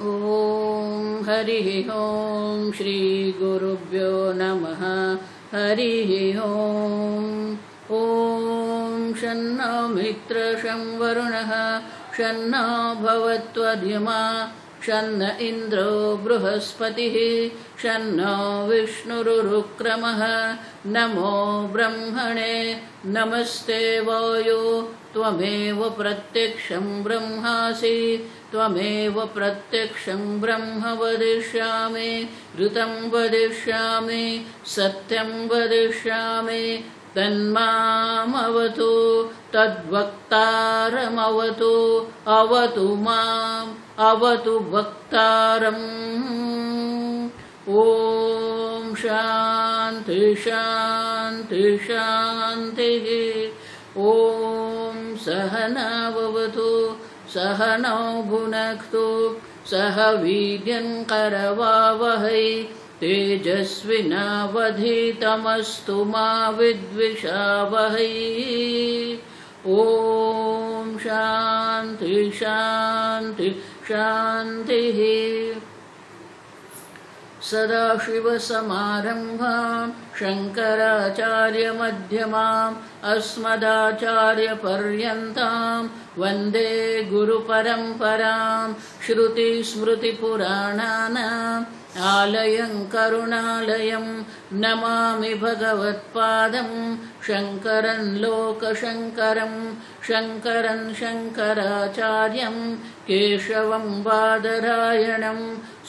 ॐ हरिः ॐ श्री गुरुभ्यो नमः। हरिः ॐ शन्नो मित्रं शं वरुणः शन्नो भवत्वद्युमा शन्न इन्द्रो बृहस्पतिः शन्नो विष्णुरुक्रमः। नमो ब्रह्मणे नमस्ते वायो त्वमेव प्रत्यक्षं ब्रह्मासि त्वमेव प्रत्यक्षं ब्रह्म वदिष्यामि ऋतं वदिष्यामि सत्यं वदिष्यामि तन्मामवतु तद्वक्तारमवतु अवतु माम् अवतु वक्तारम्। ॐ शान्ति शान्ति शान्तिः। ॐ सहना भवतु सहनौ भुनक्तु सह वीर्यङ्करवावहै तेजस्विनावधीतमस्तु मा विद्विषावहै। ॐ शान्ति शान्ति शान्तिः। सदाशिवसमारम्भां शङ्कराचार्यमध्यमाम् अस्मदाचार्यपर्यन्तां वन्दे गुरुपरम्परां। श्रुतिस्मृतिपुराणानाम् आलयं करुणालयं नमामि भगवत्पादं शङ्करं लोकशङ्करं शङ्करं शङ्कराचार्यं केशवं बादरायणं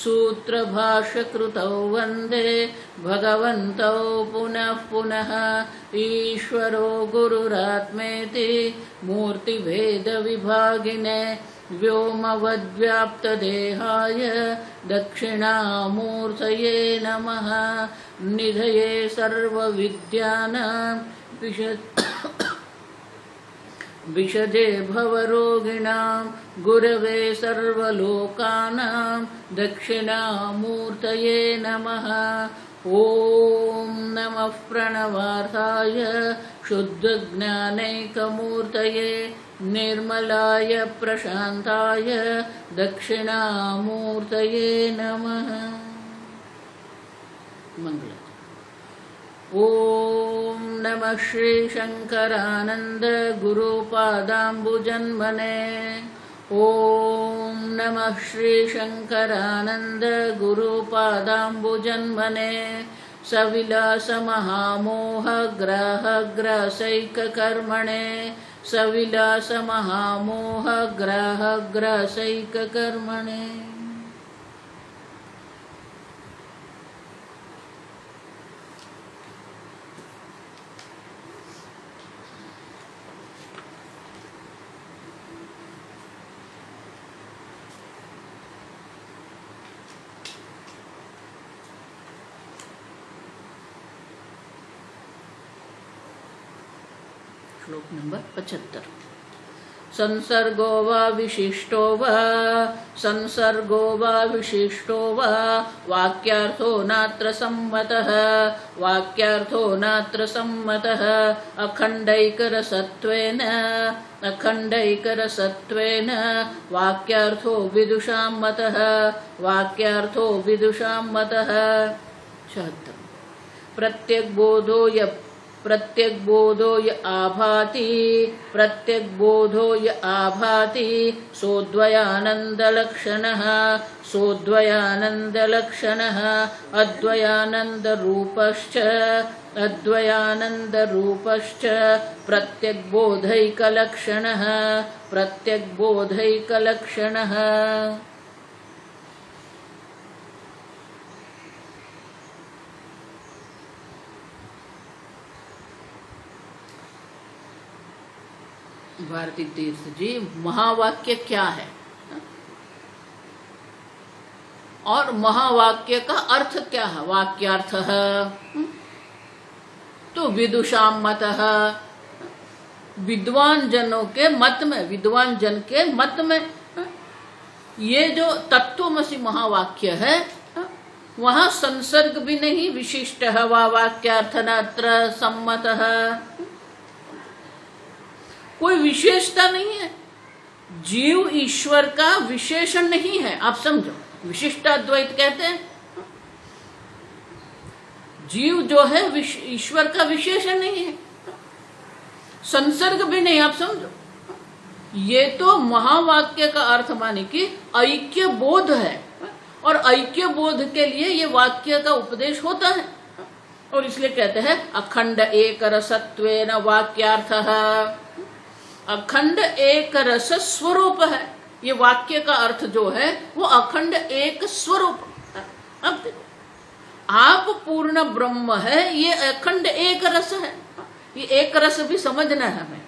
सूत्रभाष्यकृतौ वन्दे भगवन्तौ पुनः पुनः। ईश्वरो गुरुरात्मेति मूर्तिभेदविभागिने व्योमवद्व्याप्तदेहाय दक्षिणामूर्तये नमः। निधये सर्वविद्यानां विषजे भवरोगिणां गुरवे सर्वलोकानां दक्षिणामूर्तये नमः। ॐ नमः प्रणवार्थाय शुद्धज्ञानैकमूर्तये निर्मलाय प्रशान्ताय दक्षिणामूर्तये नमः। मंगलम्। ॐ नमः श्री शङ्करानन्द गुरुपादाम्बुजन्मने। ॐ नमः श्री शङ्करानन्द गुरुपादाम्बुजन्मने। सविलासमहामोहग्राहग्रासैककर्मणे सविलासमहामोहग्राहग्रासैककर्मणे। श्लोक नंबर 75। संसर्गो वा विशिष्टो वा वाक्यार्थो नात्र सम्मतः अखण्डैकरसत्त्वेन वाक्यार्थो विदुषां मतः 76। प्रत्यग्बोधो य आभाति सोऽद्वयानन्दलक्षणः अद्वयानन्दरूपश्च प्रत्यग्बोधैकलक्षणः। भारती तीर्थ जी, महावाक्य क्या है और महावाक्य का अर्थ क्या है? वाक्यार्थ तो विदुषां मतः, विद्वान जनों के मत में, विद्वान जन के मत में ये जो तत्वमसि महावाक्य है वहां संसर्ग भी नहीं, विशिष्ट वा वाक्यार्थ नात्र सम्मतः, कोई विशेषता नहीं है। जीव ईश्वर का विशेषण नहीं है, आप समझो। विशिष्ट अद्वैत कहते हैं जीव जो है ईश्वर का विशेषण नहीं है, संसर्ग भी नहीं, आप समझो। ये तो महावाक्य का अर्थ माने कि ऐक्य बोध है, और ऐक्य बोध के लिए ये वाक्य का उपदेश होता है, और इसलिए कहते हैं अखंड एक रसत्वेन वाक्यार्थः। अखंड एक रस स्वरूप है, ये वाक्य का अर्थ जो है वो अखंड एक स्वरूप। अब देखो, आप पूर्ण ब्रह्म है, ये अखंड एक रस है। ये एक रस भी समझना है हमें।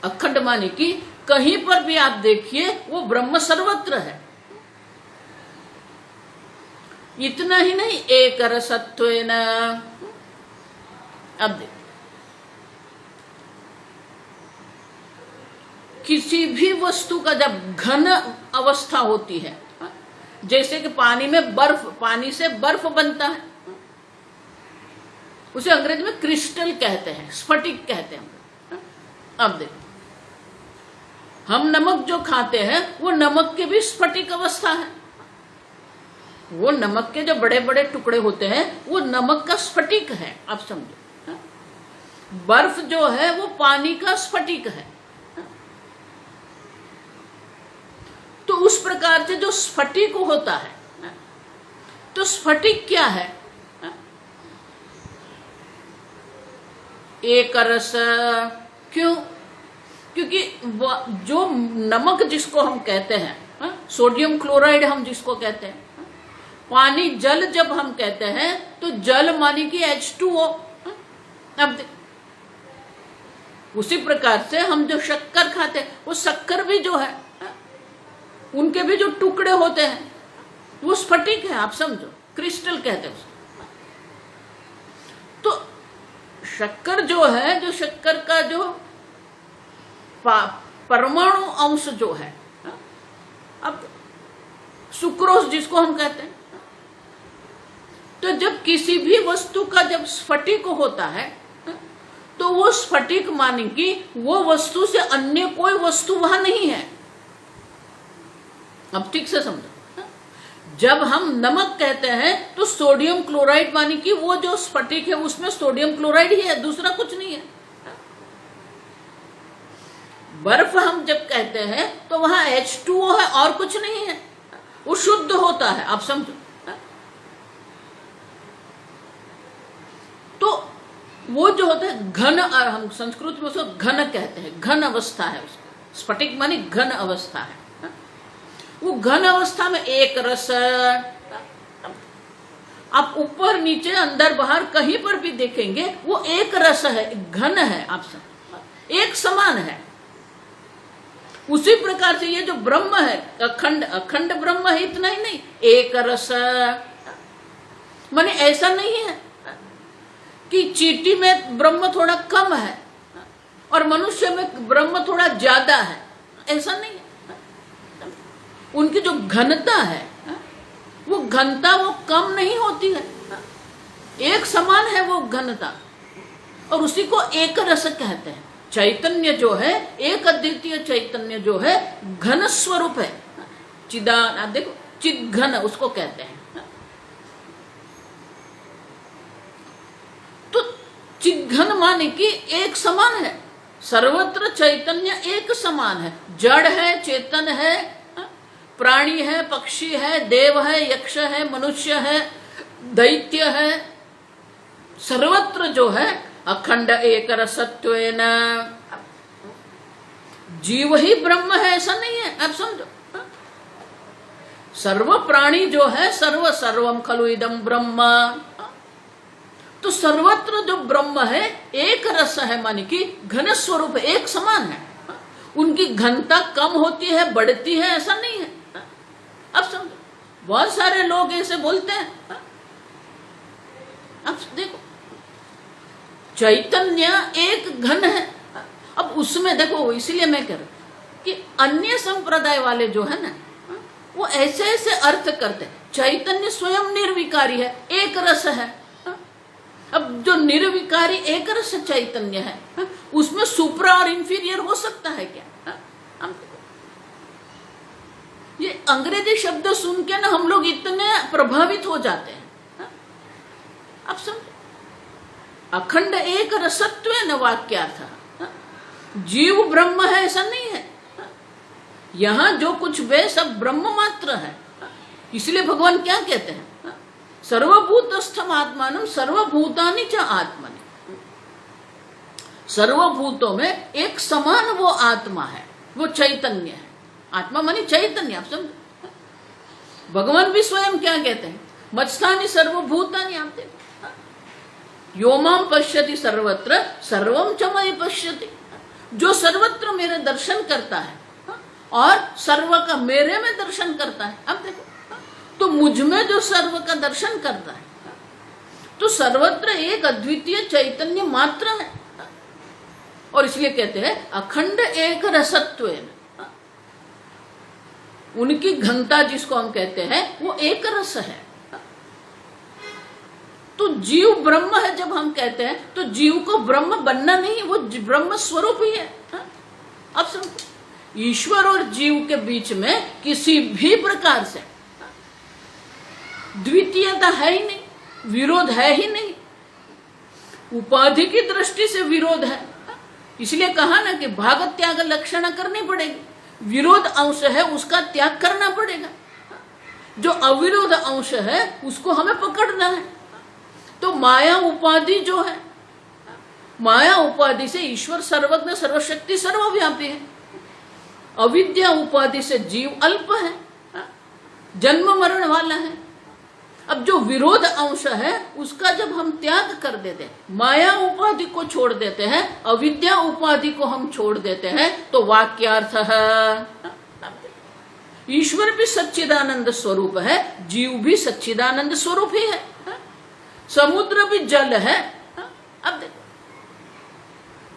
अखंड माने कि कहीं पर भी आप देखिए वो ब्रह्म सर्वत्र है। इतना ही नहीं, एक रसत्वेन। अब देखो, किसी भी वस्तु का जब घन अवस्था होती है, जैसे कि पानी में बर्फ, पानी से बर्फ बनता है, उसे अंग्रेजी में क्रिस्टल कहते हैं, स्फटिक कहते हैं। अब देखो, हम नमक जो खाते हैं वो नमक के भी स्फटिक अवस्था है। वो नमक के जो बड़े बड़े टुकड़े होते हैं वो नमक का स्फटिक है, आप समझो। बर्फ जो है वो पानी का स्फटिक है। तो उस प्रकार से जो स्फटिक होता है, तो स्फटिक क्या है? एक रस। क्यों? क्योंकि जो नमक जिसको हम कहते हैं, सोडियम क्लोराइड हम जिसको कहते हैं, पानी जल जब हम कहते हैं तो जल मानी कि H2O। अब उसी प्रकार से हम जो शक्कर खाते हैं, वो शक्कर भी जो है उनके भी जो टुकड़े होते हैं वो स्फटिक है, आप समझो, क्रिस्टल कहते हैं उसको। तो शक्कर जो है, जो शक्कर का जो परमाणु अंश जो है, अब सुक्रोज जिसको हम कहते हैं, तो जब किसी भी वस्तु का जब स्फटिक होता है तो वो स्फटिक माने कि वो वस्तु से अन्य कोई वस्तु वहां नहीं है। अब ठीक से समझो, जब हम नमक कहते हैं तो सोडियम क्लोराइड माने कि वो जो स्फटिक है उसमें सोडियम क्लोराइड ही है, दूसरा कुछ नहीं है। बर्फ हम जब कहते हैं तो वहां H2O है और कुछ नहीं है, वो शुद्ध होता है, आप समझो। तो वो जो होता है घन, हम संस्कृत में उसको घन कहते हैं, घन अवस्था है उसको। स्फटिक माने घन अवस्था है। वो घन अवस्था में एक रस, आप ऊपर नीचे अंदर बाहर कहीं पर भी देखेंगे वो एक रस है, घन है, आप सब एक समान है। उसी प्रकार से ये जो ब्रह्म है अखंड, अखंड ब्रह्म है, इतना ही नहीं, एक रस माने ऐसा नहीं है कि चींटी में ब्रह्म थोड़ा कम है और मनुष्य में ब्रह्म थोड़ा ज्यादा है, ऐसा नहीं है। उनकी जो घनता है वो घनता वो कम नहीं होती है, एक समान है वो घनता, और उसी को एक रस कहते हैं। चैतन्य जो है, एक अद्वितीय चैतन्य जो है घन स्वरूप है, चिदान, देखो चिद घन उसको कहते हैं। तो चिद घन माने कि एक समान है, सर्वत्र चैतन्य एक समान है। जड़ है, चेतन है, प्राणी है, पक्षी है, देव है, यक्ष है, मनुष्य है, दैत्य है, सर्वत्र जो है अखंड एक रसत्वेन। जीव ही ब्रह्म है ऐसा नहीं है, आप समझो। सर्व प्राणी जो है, सर्व सर्वम खलु इदम ब्रह्म, तो सर्वत्र जो ब्रह्म है एक रस है, माने कि घन स्वरूप है, एक समान है। उनकी घनता कम होती है, बढ़ती है, ऐसा नहीं है। अब समझो, बहुत सारे लोग ऐसे बोलते हैं। अब देखो, चैतन्य एक घन है। अब उसमें देखो, इसलिए मैं कह रहा हूं कि अन्य संप्रदाय वाले जो है ना, वो ऐसे ऐसे अर्थ करते हैं। चैतन्य स्वयं निर्विकारी है, एक रस है। अब जो निर्विकारी एक रस चैतन्य है, उसमें सुप्रा और इंफीरियर हो सकता है क्या? अंग्रेजी शब्द सुन के ना हम लोग इतने प्रभावित हो जाते हैं। आप समझे, अखंड एक रसत्व न वाक्यार्थ, जीव ब्रह्म है ऐसा नहीं है, यहां जो कुछ वे सब ब्रह्म मात्र है। इसलिए भगवान क्या कहते हैं, सर्वभूतस्थम आत्मानम सर्वभूतानि च आत्मनि, सर्वभूतों में एक समान वो आत्मा है, वो चैतन्य है। आत्मा मानी चैतन्य, आप समझे। भगवान भी स्वयं क्या कहते हैं, मत्स्थानि सर्वभूतानि, आप देखो, योमाम पश्यति सर्वत्र सर्वम च मयि पश्यति, जो सर्वत्र मेरे दर्शन करता है और सर्व का मेरे में दर्शन करता है। अब देखो, तो मुझ में जो सर्व का दर्शन करता है, तो सर्वत्र एक अद्वितीय चैतन्य मात्र है। और इसलिए कहते हैं अखंड एक रसत्व, उनकी घनता जिसको हम कहते हैं वो एक रस है। तो जीव ब्रह्म है जब हम कहते हैं, तो जीव को ब्रह्म बनना नहीं, वो ब्रह्म स्वरूप ही है। अब समझो, ईश्वर और जीव के बीच में किसी भी प्रकार से द्वितीयता है ही नहीं, विरोध है ही नहीं, उपाधि की दृष्टि से विरोध है। इसलिए कहा ना कि भाग त्याग लक्षण करनी पड़ेगी, विरोध अंश है उसका त्याग करना पड़ेगा, जो अविरोध अंश है उसको हमें पकड़ना है। तो माया उपाधि जो है, माया उपाधि से ईश्वर सर्वज्ञ सर्वशक्ति सर्वव्यापी है, अविद्या उपाधि से जीव अल्प है, जन्म मरण वाला है। अब जो विरोध अंश है उसका जब हम त्याग कर देते हैं, माया उपाधि को छोड़ देते हैं, अविद्या उपाधि को हम छोड़ देते हैं, तो वाक्यार्थ है ईश्वर भी सच्चिदानंद स्वरूप है, जीव भी सच्चिदानंद स्वरूप ही है, समुद्र भी जल है। अब देखो,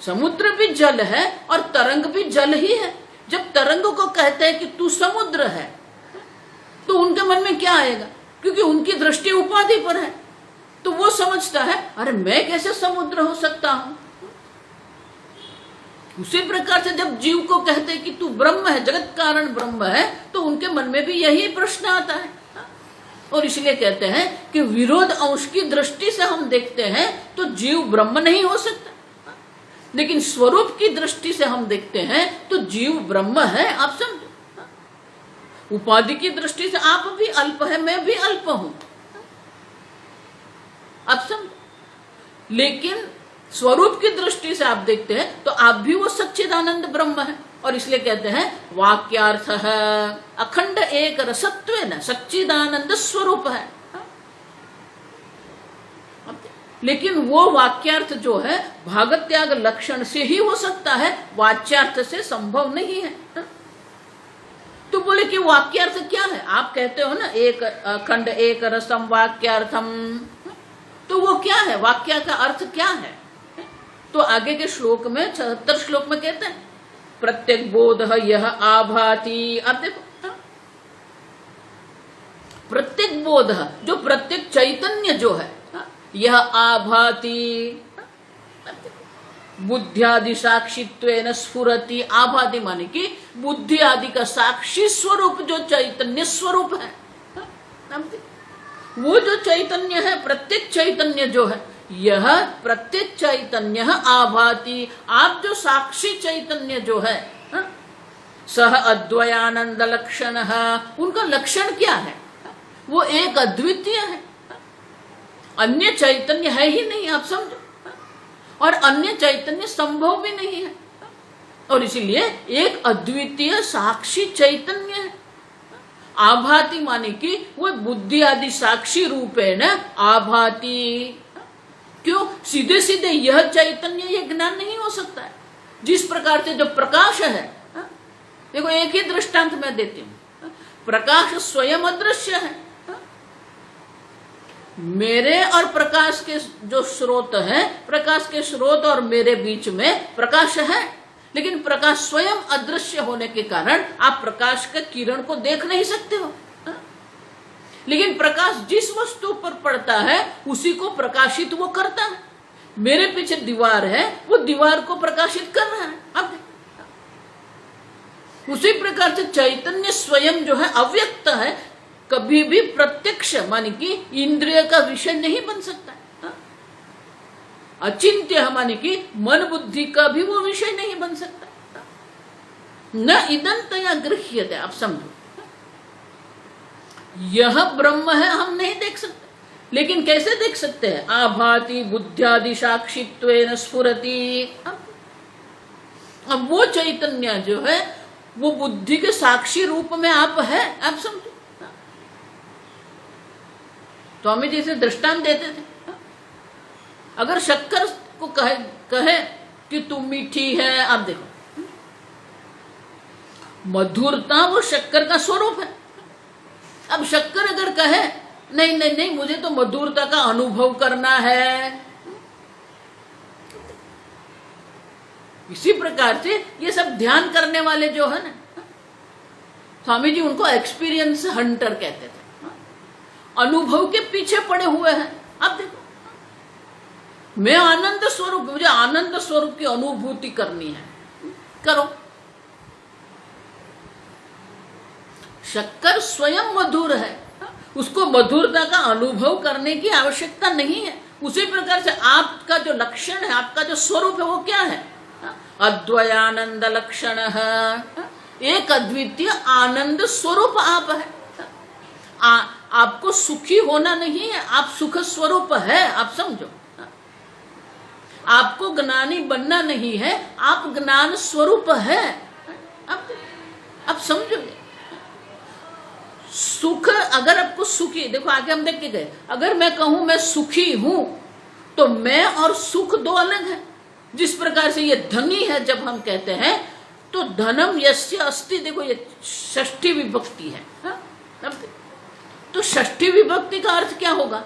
समुद्र भी जल है और तरंग भी जल ही है। जब तरंग को कहते हैं कि तू समुद्र है, तो उनके मन में क्या आएगा, क्योंकि उनकी दृष्टि उपाधि पर है, तो वो समझता है अरे मैं कैसे समुद्र हो सकता हूं। उसी प्रकार से जब जीव को कहते हैं कि तू ब्रह्म है, जगत कारण ब्रह्म है, तो उनके मन में भी यही प्रश्न आता है। और इसलिए कहते हैं कि विरोध अंश की दृष्टि से हम देखते हैं तो जीव ब्रह्म नहीं हो सकता, लेकिन स्वरूप की दृष्टि से हम देखते हैं तो जीव ब्रह्म है। आप समझो, उपाधि की दृष्टि से आप भी अल्प है, मैं भी अल्प हूं, आप समझो, लेकिन स्वरूप की दृष्टि से आप देखते हैं तो आप भी वो सच्चिदानंद ब्रह्म है। और इसलिए कहते हैं वाक्यार्थ है अखंड एक रसत्व न सच्चिदानंद स्वरूप है। लेकिन वो वाक्यार्थ जो है भागत्याग लक्षण से ही हो सकता है, वाच्यार्थ से संभव नहीं है। तो बोले कि वाक्यार्थ क्या है, आप कहते हो ना एक अखंड एक रसम वाक्यार्थम, तो वो क्या है, वाक्य का अर्थ क्या है। तो आगे के श्लोक में 76 श्लोक में कहते हैं प्रत्येक बोध यह आभाति। अब देखो, प्रत्येक बोध जो प्रत्येक चैतन्य जो है, यह आभाति बुद्धियादि साक्षित्वेन स्फुरति। आभाति माने कि बुद्धि आदि का साक्षी स्वरूप जो चैतन्य स्वरूप है, वो जो चैतन्य है, प्रत्येक चैतन्य जो है, यह प्रत्येक चैतन्य आभाति। आप जो साक्षी चैतन्य जो है, सह अद्वयानंद लक्षण, उनका लक्षण क्या है, वो एक अद्वितीय है, अन्य चैतन्य है ही नहीं। आप समझो, और अन्य चैतन्य संभव भी नहीं है। और इसीलिए एक अद्वितीय साक्षी चैतन्य है। आभाति माने कि वो बुद्धि आदि साक्षी रूपेण आभाति। क्यों, सीधे सीधे यह चैतन्य ये ज्ञान नहीं हो सकता है। जिस प्रकार से जो प्रकाश है, देखो एक ही दृष्टांत मैं देती हूं, प्रकाश स्वयं अदृश्य है, मेरे और प्रकाश के जो स्रोत है, प्रकाश के स्रोत और मेरे बीच में प्रकाश है, लेकिन प्रकाश स्वयं अदृश्य होने के कारण आप प्रकाश के किरण को देख नहीं सकते हो। लेकिन प्रकाश जिस वस्तु पर पड़ता है उसी को प्रकाशित वो करता है। मेरे पीछे दीवार है, वो दीवार को प्रकाशित कर रहा है। अब उसी प्रकार से चैतन्य स्वयं जो है अव्यक्त है, कभी भी प्रत्यक्ष माने कि इंद्रिय का विषय नहीं बन सकता। अचिंत्य माने कि मन बुद्धि का भी वो विषय नहीं बन सकता। न इदंतया गृह्यते, आप समझो, यह ब्रह्म है हम नहीं देख सकते, लेकिन कैसे देख सकते हैं? आभाति बुद्ध्यादि साक्षित्वेन स्फुरति। अब वो चैतन्य जो है वो बुद्धि के साक्षी रूप में आप है, आप समझो। तो हमें जैसे दृष्टांत देते थे, अगर शक्कर को कहे कि तू मीठी है, आप देखो मधुरता वो शक्कर का स्वरूप है। अब शक्कर अगर कहे नहीं नहीं नहीं मुझे तो मधुरता का अनुभव करना है, इसी प्रकार से ये सब ध्यान करने वाले जो है ना, स्वामी जी उनको एक्सपीरियंस हंटर कहते थे, अनुभव के पीछे पड़े हुए हैं। अब देखो मैं आनंद स्वरूप, मुझे आनंद स्वरूप की अनुभूति करनी है, करो। शक्कर स्वयं मधुर है, उसको मधुरता का अनुभव करने की आवश्यकता नहीं है। उसी प्रकार से आपका जो लक्षण है, आपका जो स्वरूप है वो क्या है? अद्वयानंद लक्षण है, एक अद्वितीय आनंद स्वरूप आप है। आपको सुखी होना नहीं है, आप सुख स्वरूप है, आप समझो। आपको ज्ञानी बनना नहीं है, आप ज्ञान स्वरूप है। आप समझोगे सुख, अगर आपको सुखी, देखो आगे हम देख के गए, अगर मैं कहूं मैं सुखी हूं तो मैं और सुख दो अलग है। जिस प्रकार से ये धनी है जब हम कहते हैं तो धनम यस्य अस्ति, देखो ये षष्ठी विभक्ति है। अब तो षष्ठी विभक्ति का अर्थ क्या होगा?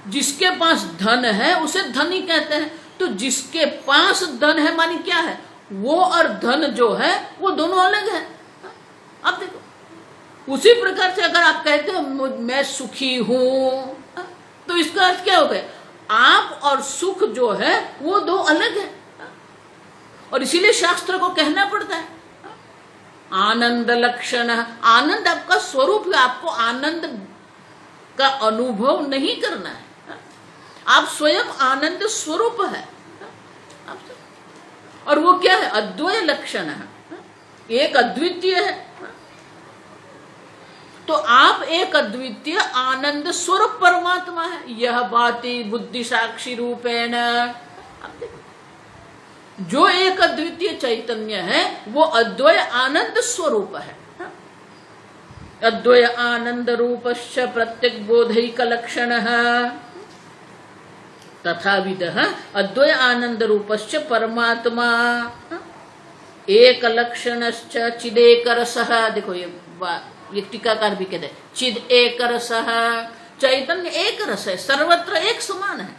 जिसके पास धन है उसे धनी कहते हैं। तो जिसके पास धन है मानी क्या है? वो और धन जो है वो दोनों अलग है। अब देखो उसी प्रकार से अगर आप कहते हो मैं सुखी हूं, तो इसका अर्थ क्या हो गया? आप और सुख जो है वो दो अलग है, और इसीलिए शास्त्र को कहना पड़ता है आनंद लक्षण। आनंद आपका स्वरूप है, आपको आनंद का अनुभव नहीं करना है, आप स्वयं आनंद स्वरूप है। और वो क्या है? अद्वय लक्षण है, एक अद्वितीय है। तो आप एक अद्वितीय आनंद स्वरूप परमात्मा है। यह बाती बुद्धि साक्षी रूपेण, जो एक अद्वितीय चैतन्य है वो अद्वय आनंद स्वरूप है। अद्वय आनंद रूपश्च प्रत्येक बोधैक लक्षण तथाविधः अद्वय आनंद रूपश्च परमात्मा एक लक्षणश्च चिदेक रसः। देखो ये टीकाकार भी कहते हैं चिद एक रसः, चैतन्य एक रस है, सर्वत्र एक समान है।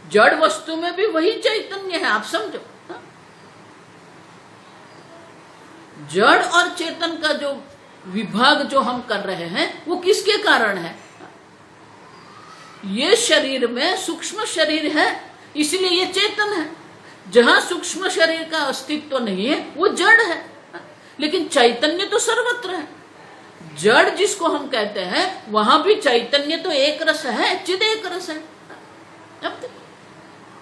जड़ वस्तु में भी वही चैतन्य है, आप समझो। जड़ और चेतन का जो विभाग जो हम कर रहे हैं वो किसके कारण है? ये शरीर में सूक्ष्म शरीर है इसलिए ये चेतन है। जहां सूक्ष्म शरीर का अस्तित्व नहीं है वो जड़ है, लेकिन चैतन्य तो सर्वत्र है। जड़ जिसको हम कहते हैं वहां भी चैतन्य तो एक रस है, चिद एक रस है।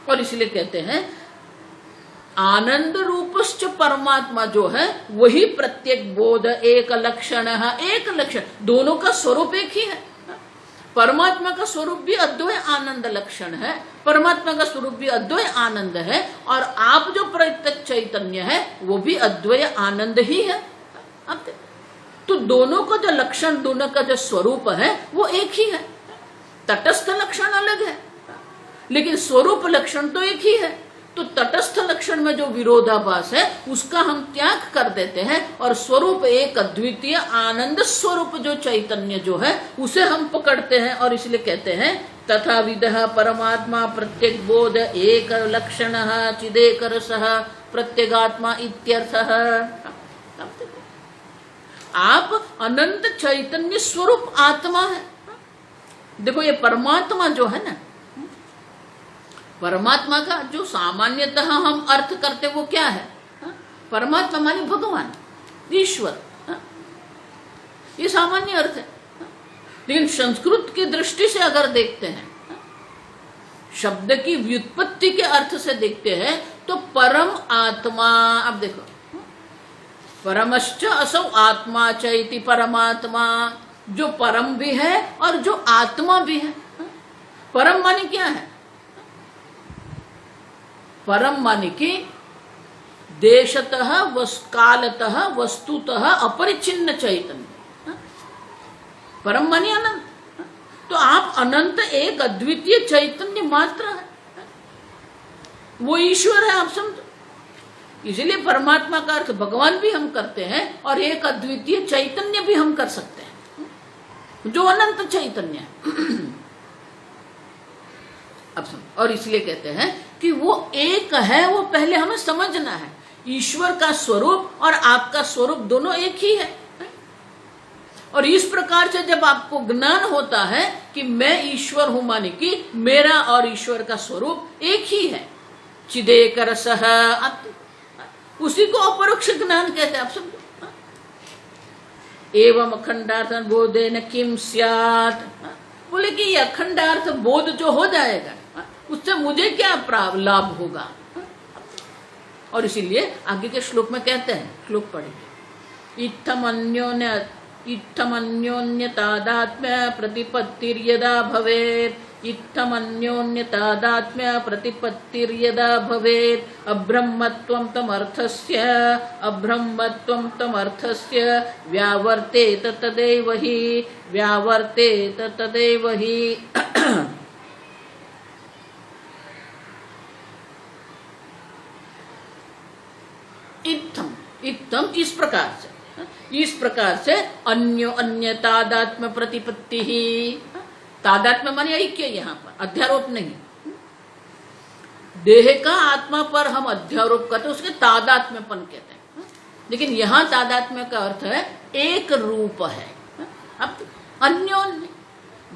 और इसलिए कहते हैं आनंद रूपश्च परमात्मा जो है वही प्रत्येक बोध एक लक्षण है। एक लक्षण, दोनों का स्वरूप एक ही है। परमात्मा का स्वरूप भी अद्वय आनंद लक्षण है, परमात्मा का स्वरूप भी अद्वय आनंद है, और आप जो प्रत्यक्ष चैतन्य है वो भी अद्वय आनंद ही है। तो दोनों का जो लक्षण, दोनों का जो स्वरूप है वो एक ही है। तटस्थ लक्षण अलग है लेकिन स्वरूप लक्षण तो एक ही है। तो तटस्थ लक्षण में जो विरोधाभास है उसका हम त्याग कर देते हैं, और स्वरूप एक अद्वितीय आनंद स्वरूप जो चैतन्य जो है उसे हम पकड़ते हैं। और इसलिए कहते हैं तथाविधः परमात्मा प्रत्येक बोध एक लक्षण चिदेक रसः प्रत्येगात्मा इत्यर्थः। आप अनंत चैतन्य स्वरूप आत्मा है। देखो ये परमात्मा जो है ना, परमात्मा का जो सामान्यतः हम अर्थ करते वो क्या है? परमात्मा माने भगवान, ईश्वर, ये सामान्य अर्थ है। लेकिन संस्कृत की दृष्टि से अगर देखते हैं, शब्द की व्युत्पत्ति के अर्थ से देखते हैं, तो परम आत्मा, अब देखो, परमश्च असौ आत्मा चैति परमात्मा, जो परम भी है और जो आत्मा भी है। परम माने क्या है? परम माने कि देशतः कालतः वस्तुतः अपरिच्छिन्न चैतन्य। परम माने अनंत। तो आप अनंत एक अद्वितीय चैतन्य मात्र है, वो ईश्वर है, आप समझो। इसलिए परमात्मा का अर्थ भगवान भी हम करते हैं और एक अद्वितीय चैतन्य भी हम कर सकते हैं, जो अनंत चैतन्य है। अब समझो, और इसलिए कहते हैं कि वो एक है, वो पहले हमें समझना है। ईश्वर का स्वरूप और आपका स्वरूप दोनों एक ही है। और इस प्रकार से जब आपको ज्ञान होता है कि मैं ईश्वर हूं, माने कि मेरा और ईश्वर का स्वरूप एक ही है, चिदेक रसः, उसी को अपरोक्ष ज्ञान कहते हैं, आप समझो। एवं अखंडार्थ बोधेन किम स्यात्, बोले कि ये अखंडार्थ बोध जो हो जाएगा, उससे मुझे क्या लाभ होगा। और इसीलिए आगे के श्लोक में कहते हैं, श्लोक पढ़िए, इत्थमन्योन्यतादात्म्य प्रतिपत्तिर्यदा भवेत्, इत्थमन्योन्यतादात्म्य प्रतिपत्तिर्यदा भवेत्, अब्रह्मत्वं तमर्थस्य व्यावर्तेत तदेव हि, व्यावर्तेत तदेव हि। इत्थम इस प्रकार से अन्यो अन्य तादात्म्य प्रतिपत्ति ही, तादात्म्य माने ऐक्य, यहाँ पर अध्यारोप नहीं। देह का आत्मा पर हम अध्यारोप करते हैं, उसके तादात्म्यपन कहते हैं। लेकिन यहाँ तादात्म्य का अर्थ है एक रूप है। अब अन्योन्य,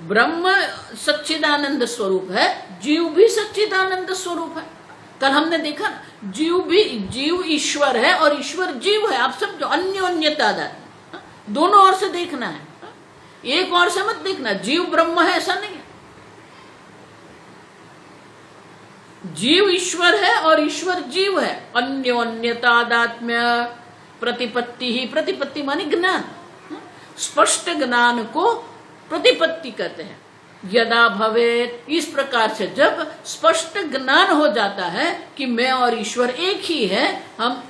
ब्रह्म सच्चिदानंद स्वरूप है, जीव भी सच्चिदानंद स्वरूप है। कल हमने देखा जीव ईश्वर है और ईश्वर जीव है, आप समझो। अन्योन्य तादात्म्य, दोनों ओर से देखना है, एक ओर से मत देखना जीव ब्रह्म है ऐसा नहीं है। जीव ईश्वर है और ईश्वर जीव है। अन्योन्य तादात्म्य प्रतिपत्ति ही, प्रतिपत्ति मानी ज्ञान, स्पष्ट ज्ञान को प्रतिपत्ति कहते हैं। यदा भवेत, इस प्रकार से जब स्पष्ट ज्ञान हो जाता है कि मैं और ईश्वर एक ही है, हम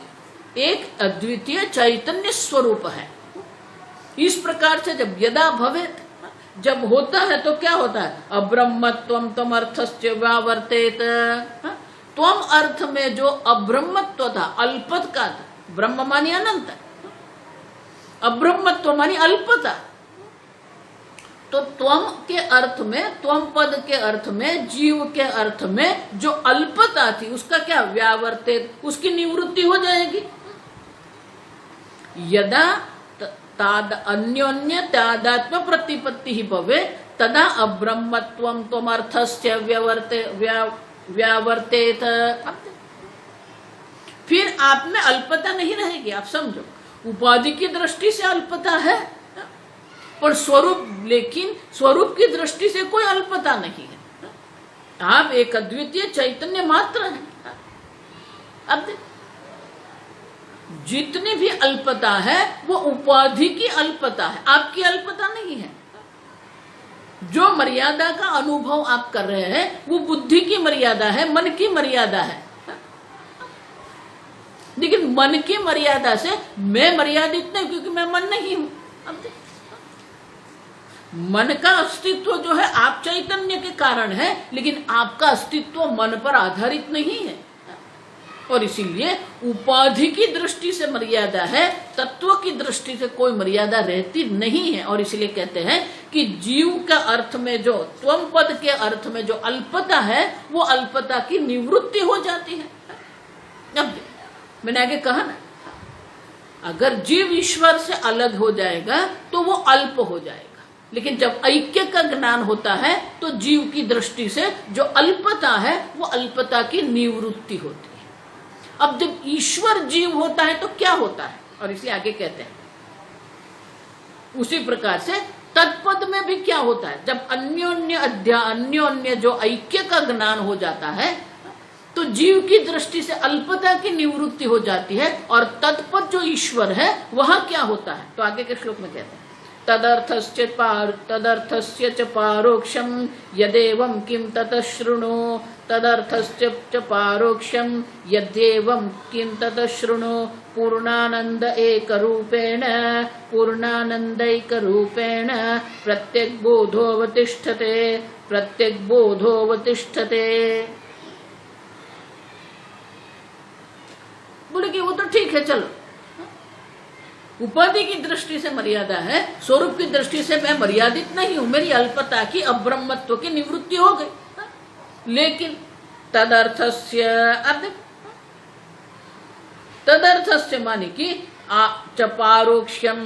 एक अद्वितीय चैतन्य स्वरूप है, इस प्रकार से जब यदा भवेत, जब होता है तो क्या होता है? अब्रह्मत्वं तम अर्थस्य व्यावर्तेत। त्वम अर्थ में जो अब्रह्मत्व था, अल्पत का था, ब्रह्म मानी अनंत, अब्रह्मत्व मानी अल्पता। तो त्वम के अर्थ में, त्वम पद के अर्थ में, जीव के अर्थ में जो अल्पता थी, उसका क्या? व्यावर्तित, उसकी निवृत्ति हो जाएगी। यदा अन्योन्य तादात्म्य प्रतिपत्ति ही भवे तदा अब्रह्मत्वं त्वमर्थस्य व्यावर्तेत। फिर आप में अल्पता नहीं रहेगी, आप समझो। उपाधि की दृष्टि से अल्पता है, पर स्वरूप, लेकिन स्वरूप की दृष्टि से कोई अल्पता नहीं है। आप एक अद्वितीय चैतन्य मात्र हैं। अब जितनी भी अल्पता है वो उपाधि की अल्पता है, आपकी अल्पता नहीं है। जो मर्यादा का अनुभव आप कर रहे हैं वो बुद्धि की मर्यादा है, मन की मर्यादा है। लेकिन मन की मर्यादा से मैं मर्यादित नहीं, क्योंकि मैं मन नहीं हूं। अब मन का अस्तित्व जो है आप चैतन्य के कारण है, लेकिन आपका अस्तित्व मन पर आधारित नहीं है। और इसीलिए उपाधि की दृष्टि से मर्यादा है, तत्व की दृष्टि से कोई मर्यादा रहती नहीं है। और इसलिए कहते हैं कि जीव का अर्थ में जो, त्वम पद के अर्थ में जो अल्पता है, वो अल्पता की निवृत्ति हो जाती है। अब मैंने आगे कहा ना, अगर जीव ईश्वर से अलग हो जाएगा तो वो अल्प हो जाएगा। लेकिन जब ऐक्य का ज्ञान होता है तो जीव की दृष्टि से जो अल्पता है वो अल्पता की निवृत्ति होती है। अब जब ईश्वर जीव होता है तो क्या होता है, और इसलिए आगे कहते हैं उसी प्रकार से तत्पद में भी क्या होता है, जब अन्योन्य जो ऐक्य का ज्ञान हो जाता है तो जीव की दृष्टि से अल्पता की निवृत्ति हो जाती है, और तत्पद जो ईश्वर है वह क्या होता है। तो आगे के श्लोक में कहते हैं तदर्थस्य च पारोक्षम यदेवं किं ततः शृणु, तदर्थस्य च पारोक्षम यद्येवं किं ततः शृणु, पूर्णानंद एक रूपेण प्रत्येक बोधोवतिष्ठते। बोले कि वो तो ठीक है, चलो उपाधि की दृष्टि से मर्यादा है, स्वरूप की दृष्टि से मैं मर्यादित नहीं हूं, मेरी अल्पता की अब्रह्मत्व की निवृत्ति हो गई। लेकिन तदर्थस्य माने कि पारोक्ष्यम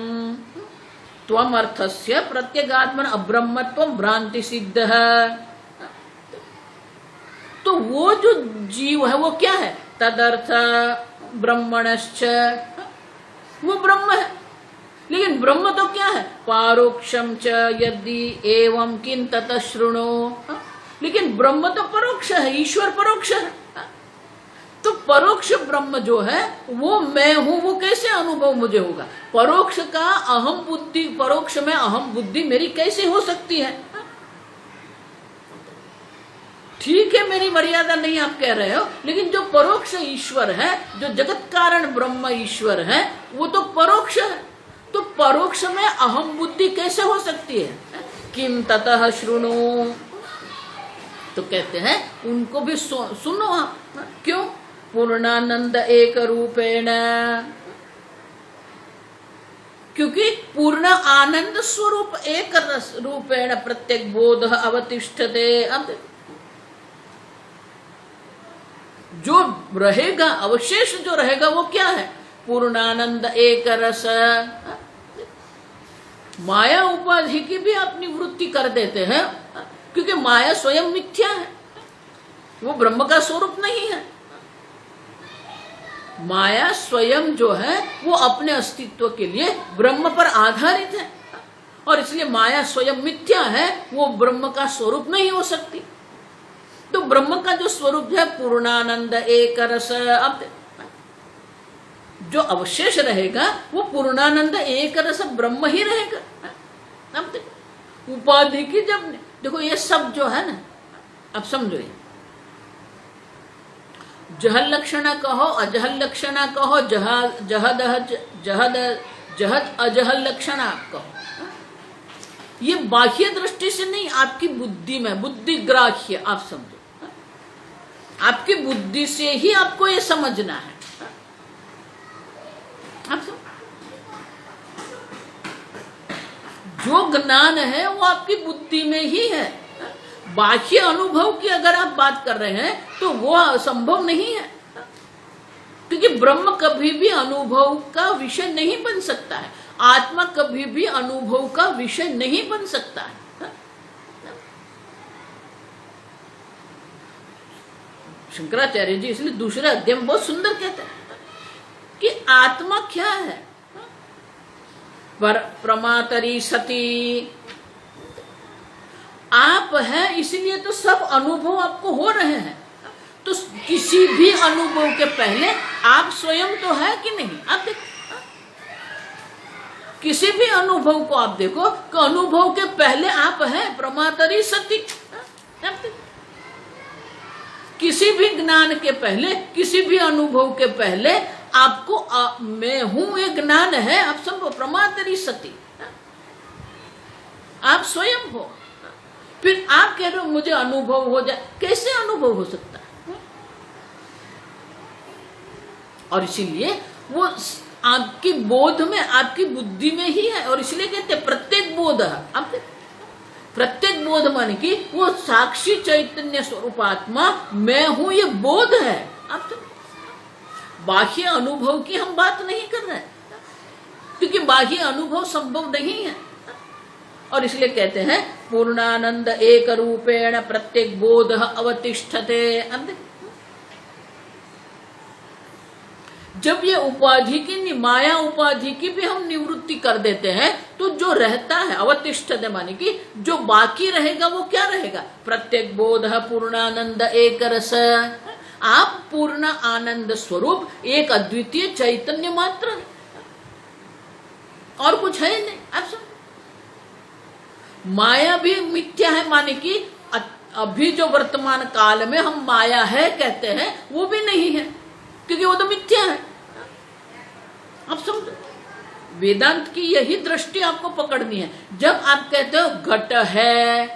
त्वम अर्थस्य प्रत्यगात्मन अब्रह्मत्व भ्रांति सिद्ध है। तो वो जो जीव है वो क्या है, तदर्थ ब्रह्मणश्च, वो ब्रह्म है। लेकिन ब्रह्म तो क्या है, पारोक्षम च यदि एवं किं ततः शृणु, लेकिन ब्रह्म तो परोक्ष है, ईश्वर परोक्ष है। तो परोक्ष ब्रह्म जो है वो मैं हूं, वो कैसे अनुभव मुझे होगा, परोक्ष का अहम बुद्धि, परोक्ष में अहम बुद्धि मेरी कैसे हो सकती है। ठीक है मेरी मर्यादा नहीं आप कह रहे हो, लेकिन जो परोक्ष ईश्वर है, जो जगत कारण ब्रह्म ईश्वर है, वो तो परोक्ष है। तो परोक्ष में अहम बुद्धि कैसे हो सकती है, किम ततः शृणु। तो कहते हैं उनको भी सुनो आप, क्यों, पूर्णानंद एक रूपेण, क्योंकि पूर्ण आनंद स्वरूप एक रूपेण प्रत्येक बोध अवतिष्ठते। अब जो रहेगा, अवशेष जो रहेगा वो क्या है, पूर्णानंद एक रस। माया उपाधि की भी आप निवृत्ति कर देते हैं, क्योंकि माया स्वयं मिथ्या है, वो ब्रह्म का स्वरूप नहीं है। माया स्वयं जो है वो अपने अस्तित्व के लिए ब्रह्म पर आधारित है, और इसलिए माया स्वयं मिथ्या है, वो ब्रह्म का स्वरूप नहीं हो सकती। तो ब्रह्म का जो स्वरूप है पूर्णानंद एक रस, अब जो अवशेष रहेगा वो पूर्णानंद एक रस ब्रह्म ही रहेगा। अब उपाधि की जब देखो ये सब जो है ना, अब समझो, जहल लक्षणा कहो, अजहल लक्षणा कहो, जहद अजहल लक्षणा कहो, ये बाह्य दृष्टि से नहीं, आपकी बुद्धि में, बुद्धि ग्राह्य, आप समझो, आपकी बुद्धि से ही आपको ये समझना है। आप समझो, जो ज्ञान है वो आपकी बुद्धि में ही है। बाह्य अनुभव की अगर आप बात कर रहे हैं तो वो संभव नहीं है, क्योंकि ब्रह्म कभी भी अनुभव का विषय नहीं बन सकता है, आत्मा कभी भी अनुभव का विषय नहीं बन सकता है। शंकराचार्य जी इसलिए दूसरे अध्याय में बहुत सुंदर कहते हैं कि आत्मा क्या है, प्रमातरी सती, आप हैं, इसलिए तो सब अनुभव आपको हो रहे हैं। तो किसी भी अनुभव के पहले आप स्वयं तो है कि नहीं, आप देखो, किसी भी अनुभव को आप देखो कि अनुभव के पहले आप हैं, प्रमातरी सती। किसी भी ज्ञान के पहले, किसी भी अनुभव के पहले आपको मैं हूं ये ज्ञान है, आप सब प्रमातरी सती, आप स्वयं हो। फिर आप कह रहे हो मुझे अनुभव हो जाए, कैसे अनुभव हो सकता है। और इसीलिए वो आपकी बोध में, आपकी बुद्धि में ही है, और इसलिए कहते हैं प्रत्येक बोध, आप प्रत्येक बोध मान की वो साक्षी चैतन्य स्वरूप आत्मा मैं हूं, ये बोध है। आप बाह्य अनुभव की हम बात नहीं कर रहे, क्योंकि बाह्य अनुभव संभव नहीं है। और इसलिए कहते हैं पूर्णानंद एक रूपेण प्रत्येक बोध अवतिष्ठते। जब ये उपाधि की माया उपाधि की भी हम निवृत्ति कर देते हैं तो जो रहता है अवतिष्ठते माने कि जो बाकी रहेगा वो क्या रहेगा? प्रत्येक बोध पूर्णानंद एक रस। आप पूर्ण आनंद स्वरूप एक अद्वितीय चैतन्य मात्र है, और कुछ है नहीं। आप समझ, माया भी मिथ्या है माने कि अभी जो वर्तमान काल में हम माया है कहते हैं वो भी नहीं है, क्योंकि वो तो मिथ्या है। आप समझो, वेदांत की यही दृष्टि आपको पकड़नी है। जब आप कहते हो घट है,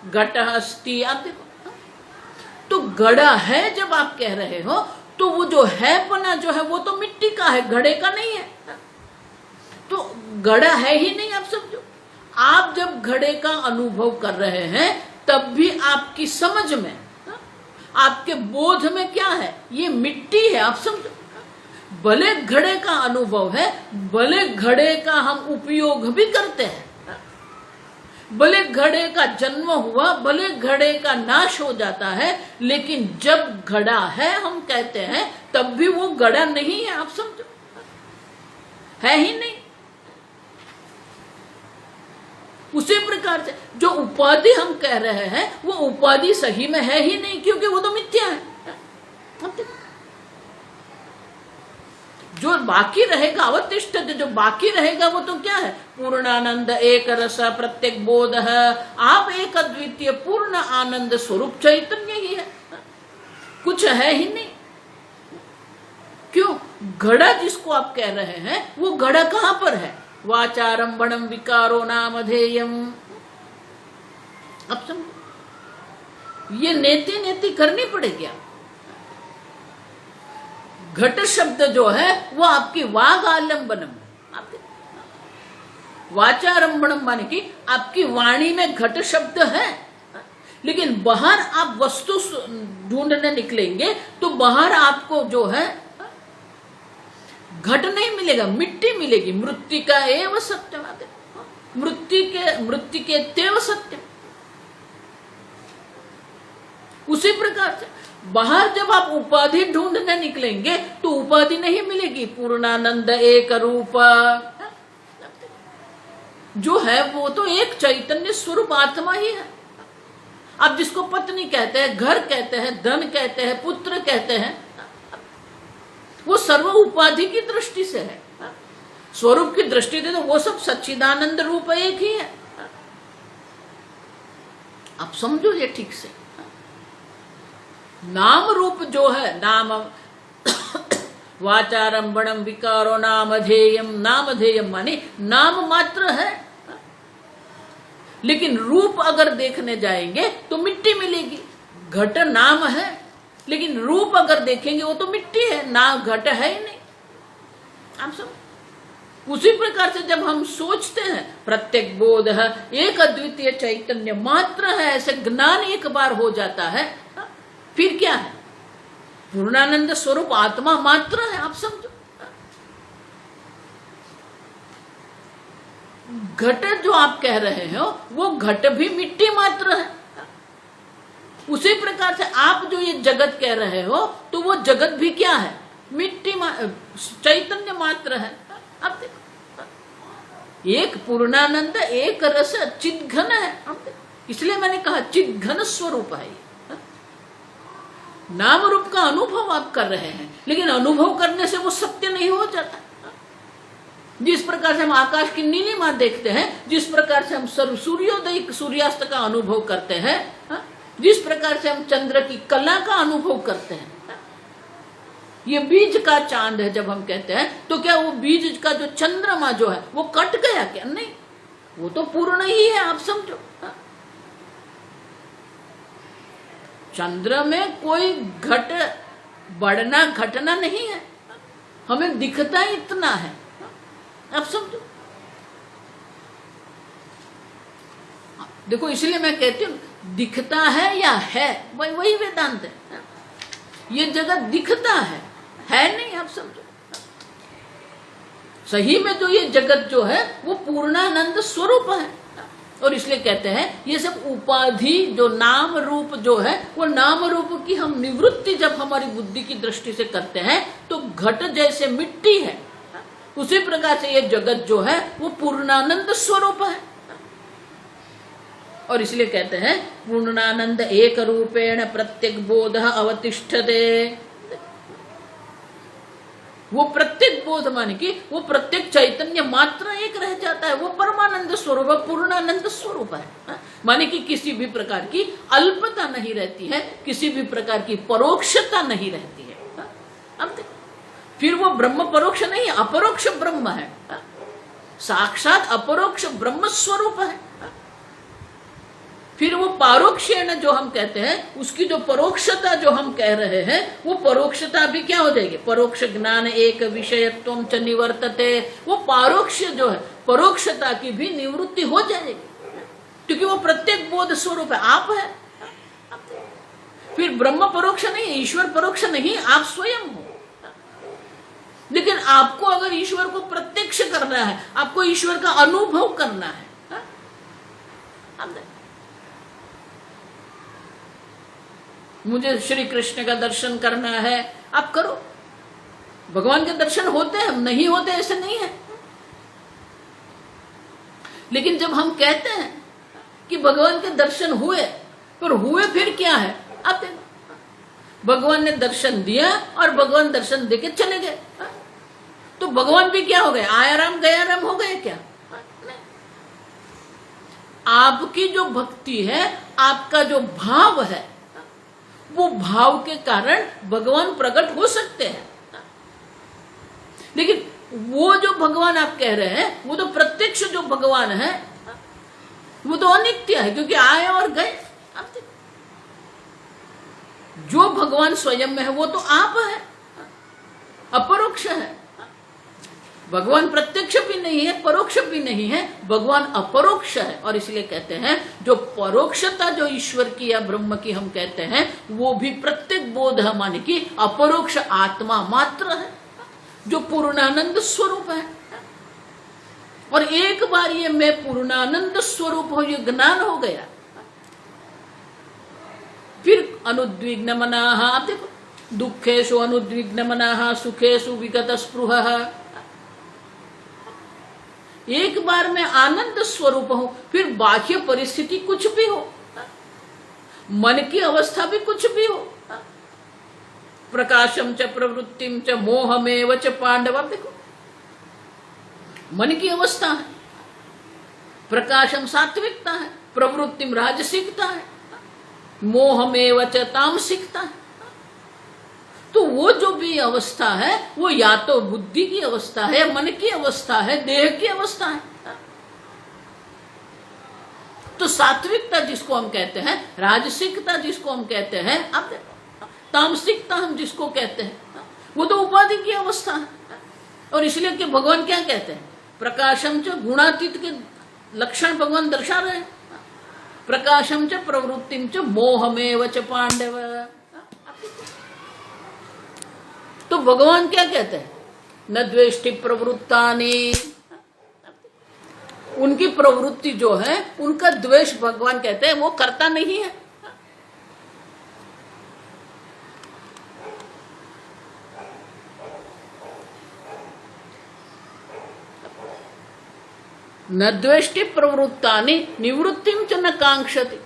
घट अस्ति, आप देखो तो घड़ा है जब आप कह रहे हो तो वो जो है पना जो है वो तो मिट्टी का है, घड़े का नहीं है। तो घड़ा है ही नहीं। आप समझो, आप जब घड़े का अनुभव कर रहे हैं तब भी आपकी समझ में, आपके बोध में क्या है? ये मिट्टी है। आप समझो, भले घड़े का अनुभव है, भले घड़े का हम उपयोग भी करते हैं, भले घड़े का जन्म हुआ, भले घड़े का नाश हो जाता है, लेकिन जब घड़ा है हम कहते हैं तब भी वो घड़ा नहीं है। आप समझो, है ही नहीं। उसी प्रकार से जो उपाधि हम कह रहे हैं वो उपाधि सही में है ही नहीं, क्योंकि वो तो मिथ्या है। जो बाकी रहेगा अवतिष्ठ, जो बाकी रहेगा वो तो क्या है? पूर्णानंद एक रस प्रत्येक बोध है। आप एक अद्वितीय पूर्ण आनंद स्वरूप चैतन्य ही है, कुछ है ही नहीं। क्यों? घड़ा जिसको आप कह रहे हैं वो घड़ा कहां पर है? वाचारंभणम विकारो नामधेयम। अब समझो, ये नेति नेति करनी पड़ेगी। घट शब्द जो है वो आपकी वाग आलंबनम, वाचारंभणम माने कि आपकी वाणी में घट शब्द है, लेकिन बाहर आप वस्तु ढूंढने निकलेंगे तो बाहर आपको जो है घट नहीं मिलेगा, मिट्टी मिलेगी। मृत्तिका एव सत्यम, मृत्तिके तेव सत्यम। उसी प्रकार से बाहर जब आप उपाधि ढूंढने निकलेंगे तो उपाधि नहीं मिलेगी। पूर्णानंद एक रूप जो है वो तो एक चैतन्य स्वरूप आत्मा ही है। आप जिसको पत्नी कहते हैं, घर कहते हैं, धन कहते हैं, पुत्र कहते हैं, वो सर्व उपाधि की दृष्टि से है। स्वरूप की दृष्टि से तो वो सब सच्चिदानंद रूप एक ही है। आप समझो ये ठीक से। नाम रूप जो है, नाम वाचारंभणम विकारो नामधेयम, नामधेयम माने नाम मात्र है, लेकिन रूप अगर देखने जाएंगे तो मिट्टी मिलेगी। घट नाम है, लेकिन रूप अगर देखेंगे वो तो मिट्टी है, ना घट है ही नहीं। आप सब उसी प्रकार से जब हम सोचते हैं प्रत्येक बोध है एक अद्वितीय चैतन्य मात्र है, ऐसे ज्ञान एक बार हो जाता है, फिर क्या है? पूर्णानंद स्वरूप आत्मा मात्र है। आप समझो, घट जो आप कह रहे हो वो घट भी मिट्टी मात्र है। उसी प्रकार से आप जो ये जगत कह रहे हो तो वो जगत भी क्या है? मिट्टी चैतन्य मात्र है। अब देखो, एक पूर्णानंद एक रस चिद घन है। इसलिए मैंने कहा चिद घन स्वरूप है। नाम रूप का अनुभव आप कर रहे हैं, लेकिन अनुभव करने से वो सत्य नहीं हो जाता। जिस प्रकार से हम आकाश की नीलिमा देखते हैं, जिस प्रकार से हम सूर्योदय सूर्यास्त का अनुभव करते हैं, जिस प्रकार से हम चंद्र की कला का अनुभव करते हैं, ये बीज का चांद है जब हम कहते हैं, तो क्या वो बीज का जो चंद्रमा जो है वो कट गया क्या? नहीं, वो तो पूर्ण ही है। आप समझो, चंद्र में कोई घट बढ़ना घटना नहीं है, हमें दिखता इतना है। आप समझो, देखो इसलिए मैं कहती हूँ दिखता है या है वही वेदांत है। ये जगत दिखता है नहीं। आप समझो, सही में तो ये जगत जो है वो पूर्णानंद स्वरूप है, और इसलिए कहते हैं ये सब उपाधि जो नाम रूप जो है, वो नाम रूप की हम निवृत्ति जब हमारी बुद्धि की दृष्टि से करते हैं तो घट जैसे मिट्टी है, उसी प्रकार से ये जगत जो है वो पूर्णानंद स्वरूप है। और इसलिए कहते हैं पूर्णानंद एक रूपेण प्रत्येक बोध अवतिष्ठते। वो प्रत्येक बोध माने कि वो प्रत्येक चैतन्य मात्र एक रह जाता है, वो परमानंद स्वरूप पूर्णानंद स्वरूप है। माने कि किसी भी प्रकार की अल्पता नहीं रहती है, किसी भी प्रकार की परोक्षता नहीं रहती है। अब फिर वो ब्रह्म परोक्ष नहीं, अपरोक्ष ब्रह्म है, साक्षात अपरोक्ष ब्रह्म स्वरूप है। फिर वो पारोक्षेण जो हम कहते हैं, उसकी जो परोक्षता जो हम कह रहे हैं, वो परोक्षता भी क्या हो जाएगी, परोक्ष ज्ञान एक विषयत्वम च निवर्तते। वो पारोक्ष जो है परोक्षता की भी निवृत्ति हो जाएगी, क्योंकि वो प्रत्येक बोध स्वरूप है, आप है। फिर ब्रह्म परोक्ष नहीं, ईश्वर परोक्ष नहीं, आप स्वयं हो। लेकिन आपको अगर ईश्वर को प्रत्यक्ष करना है, आपको ईश्वर का अनुभव करना है, मुझे श्री कृष्ण का दर्शन करना है, आप करो। भगवान के दर्शन होते हैं, नहीं होते ऐसे नहीं है। लेकिन जब हम कहते हैं कि भगवान के दर्शन हुए, पर हुए फिर क्या है, आप देखो भगवान ने दर्शन दिया और भगवान दर्शन देके चले गए, तो भगवान भी क्या हो गए, आया राम गया राम हो गए क्या? आपकी जो भक्ति है, आपका जो भाव है, वो भाव के कारण भगवान प्रकट हो सकते हैं। लेकिन वो जो भगवान आप कह रहे हैं, वो तो प्रत्यक्ष जो भगवान है, वो तो अनित्य है, क्योंकि आए और गए। जो भगवान स्वयं में है वो तो आप है, अपरोक्ष है। भगवान प्रत्यक्ष भी नहीं है, परोक्ष भी नहीं है, भगवान अपरोक्ष है। और इसलिए कहते हैं जो परोक्षता जो ईश्वर की या ब्रह्म की हम कहते हैं, वो भी प्रत्येक बोध है, माने कि अपरोक्ष आत्मा मात्र है, जो पूर्णानंद स्वरूप है। और एक बार ये मैं पूर्णानंद स्वरूप हूं, ये ज्ञान हो गया, फिर अनुद्विग्न मनाः, आप देखो दुखेषु अनुद्विग्न मनाः सुखेषु विगत स्पृहः। एक बार मैं आनंद स्वरूप हूं, फिर बाह्य परिस्थिति कुछ भी हो, मन की अवस्था भी कुछ भी हो, प्रकाशम च प्रवृत्तिम च मोहमेव च पांडव। देखो मन की अवस्था है, प्रकाशम सात्विकता है, प्रवृत्तिम राजसिकता है, मोहमेव च तामसिकता है। तो वो जो भी अवस्था है, वो या तो बुद्धि की अवस्था है, मन की अवस्था है, देह की अवस्था है। तो सात्विकता जिसको हम कहते हैं, राजसिकता जिसको हम कहते हैं, अब तामसिकता हम जिसको कहते हैं, वो तो उपाधि की अवस्था है। और इसलिए कि भगवान क्या कहते हैं, प्रकाशम च गुणातीत के लक्षण भगवान दर्शा रहे हैं। प्रकाशम च प्रवृत्तिम च मोहमेव च पांडव। तो भगवान क्या कहते हैं, न द्वेष्टि प्रवृत्तानि। उनकी प्रवृत्ति जो है, उनका द्वेष भगवान कहते हैं वो करता नहीं है। न द्वेष्टि प्रवृत्तानि निवृत्तिम च न कांक्षति।